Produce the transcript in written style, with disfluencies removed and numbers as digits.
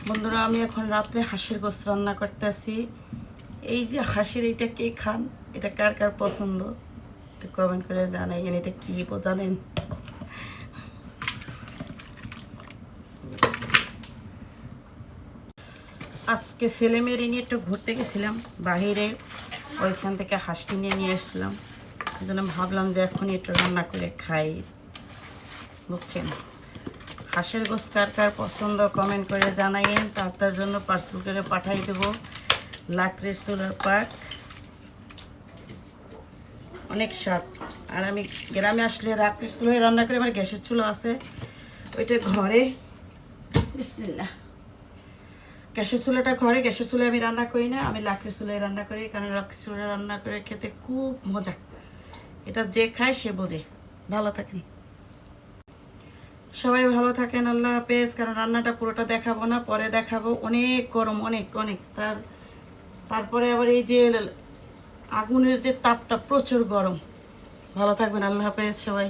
বন্ধুরা, আমি এখন রাত্রে হাঁসের গোশত রান্না করতেছি। এই যে হাঁসের এইটা কে খান, এটা কার কার পছন্দ একটু কমেন্ট করে জানাইন। এটা কি জানেন? আজকে ছেলে মেয়ের নিয়ে একটু ঘুরতে গেছিলাম বাহিরে, ওইখান থেকে হাঁস কিনে নিয়ে এসেছিলাম। এই জন্য ভাবলাম যে এখনই একটু রান্না করে খাই, বুঝছেন। হাঁসের গোশত কার কার পছন্দ কমেন্ট করে জানাইন। তার জন্য পার্সেল করে পাঠাই দেবো। লাকড়ির চুলার পাক, অনেক স্বাদ। আর আমি গ্রামে আসলে লাকড়ির চুলায় রান্না করি, আমার গ্যাসের চুলা আছে ওইটা ঘরে। বিসমিল্লাহ। গ্যাসের চুলাটা ঘরে, গ্যাসের চুলায় আমি রান্না করি না, আমি লাকড়ির চুলায় রান্না করি, কারণ লাকড়ির চুলায় রান্না করে খেতে খুব মজা। এটা যে খায় সে বোঝে। ভালো থাকেন, সবাই ভালো থাকেন, আল্লাহ হাফেজ। কারণ রান্নাটা পুরোটা দেখাবো না, পরে দেখাবো। অনেক গরম, অনেক অনেক। তারপরে আবার এই যে আগুনের যে তাপটা প্রচুর গরম। ভালো থাকবেন, আল্লাহ হাফেজ সবাই।